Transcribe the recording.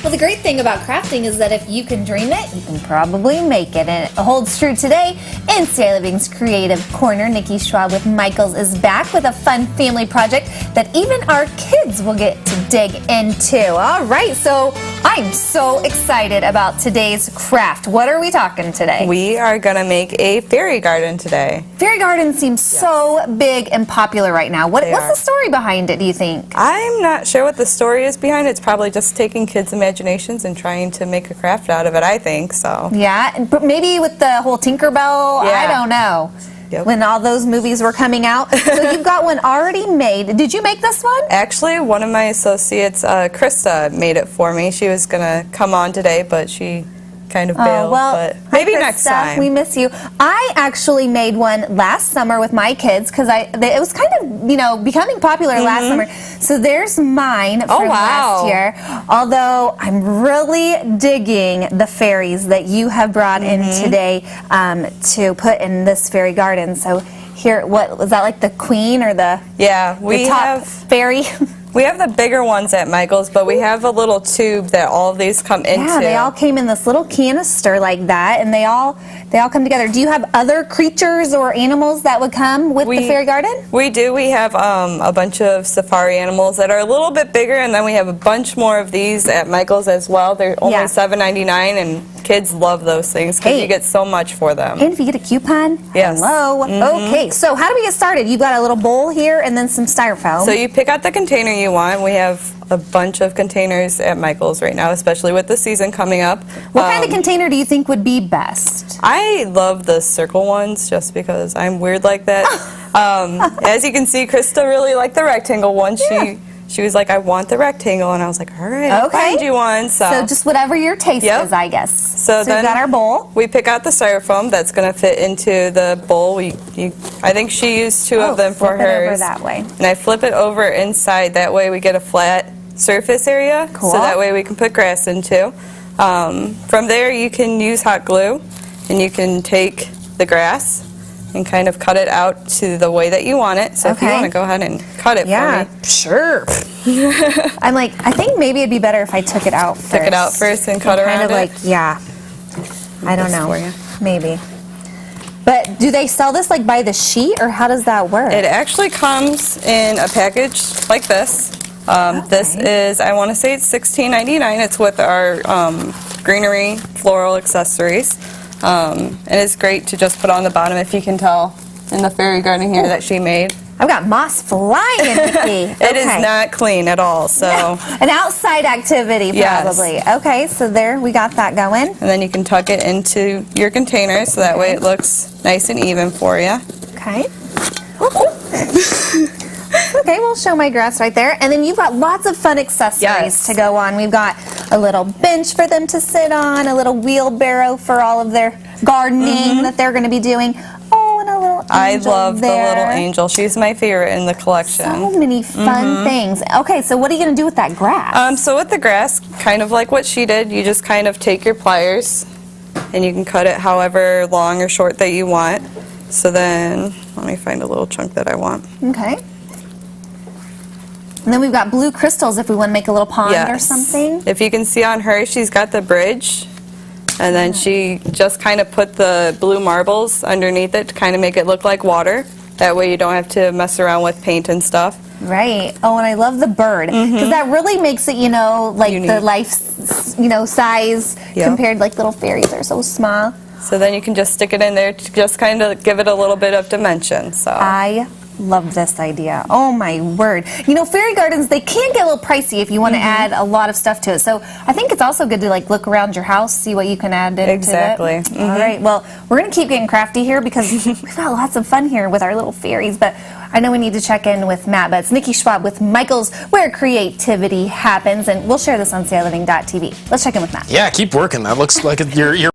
Well, the great thing about crafting is that if you can dream it, you can probably make it. And it holds true today in ciLiving's Creative Corner. Nikki Schwab with Michaels is back with a fun family project that even our kids will get to dig into. All right, so I'm so excited about today's craft. What are we talking today? We are going to make a fairy garden today. Fairy gardens seem so big and popular right now. What's the story behind it, do you think? I'm not sure what the story is behind it. It's probably just taking kids' imaginations and trying to make a craft out of it, I think. So. Yeah, but maybe with the whole Tinkerbell, I don't know. Yep. When all those movies were coming out. So you've got one already made. Did you make this one? Actually, one of my associates, Krista, made it for me. She was going to come on today, but she kind of bailed. But maybe next time. We miss you. I actually made one last summer with my kids because it was kind of, becoming popular last summer. So there's mine from last year. Although I'm really digging the fairies that you have brought in today to put in this fairy garden. So here, what was that, like the queen or the we top have fairy? We have the bigger ones at Michael's, but we have a little tube that all of these come into. Yeah, they all came in this little canister like that, and they all come together. Do you have other creatures or animals that would come with the fairy garden? We do. We have a bunch of safari animals that are a little bit bigger, and then we have a bunch more of these at Michael's as well. They're only $7.99, and kids love those things because you get so much for them. And if you get a coupon, hello. Okay, so how do we get started? You've got a little bowl here and then some styrofoam. So you pick out the container you want. We have a bunch of containers at Michael's right now, especially with the season coming up. What kind of container do you think would be best? I love the circle ones just because I'm weird like that. As you can see, Krista really liked the rectangle one. She was like, I want the rectangle, and I was like, all right, I'll find you one. So just whatever your taste is, I guess. So then we've got our bowl. We pick out the styrofoam that's going to fit into the bowl. I think she used two of them for hers. Flip it over that way. And I flip it over inside. That way we get a flat surface area. Cool. So that way we can put grass into. From there you can use hot glue, and you can take the grass and kind of cut it out to the way that you want it. So if you want to go ahead and cut it for me. Sure. I'm like, I think maybe it'd be better if I took it out first. Took it out first and cut around it? I don't know. Maybe. But do they sell this like by the sheet, or how does that work? It actually comes in a package like this. This is, I want to say it's $16.99. It's with our greenery floral accessories. And it's great to just put on the bottom, if you can tell in the fairy garden here that she made. I've got moss flying in the It is not clean at all. So an outside activity probably. Okay, so there we got that going. And then you can tuck it into your container so that way it looks nice and even for you. Okay. Okay, we'll show my grass right there. And then you've got lots of fun accessories to go on. We've got a little bench for them to sit on, a little wheelbarrow for all of their gardening that they're going to be doing. Oh, and a little angel I love the little angel. She's my favorite in the collection. So many fun things. Okay, so what are you going to do with that grass? So with the grass, kind of like what she did, you just kind of take your pliers and you can cut it however long or short that you want. So then, let me find a little chunk that I want. Okay. And then we've got blue crystals if we want to make a little pond or something. If you can see on her, she's got the bridge. And then she just kind of put the blue marbles underneath it to kind of make it look like water. That way you don't have to mess around with paint and stuff. Right. Oh, and I love the bird. Because that really makes it, like unique. The life, size compared, like little fairies are so small. So then you can just stick it in there to just kind of give it a little bit of dimension. So I love this idea. Oh my word. Fairy gardens, they can get a little pricey if you want to add a lot of stuff to it. So I think it's also good to look around your house, see what you can add into it. All right. Well, we're going to keep getting crafty here because we've got lots of fun here with our little fairies, but I know we need to check in with Matt, but it's Nikki Schwab with Michaels, where creativity happens, and we'll share this on ciLiving.tv. Let's check in with Matt. Yeah, keep working. That looks like you're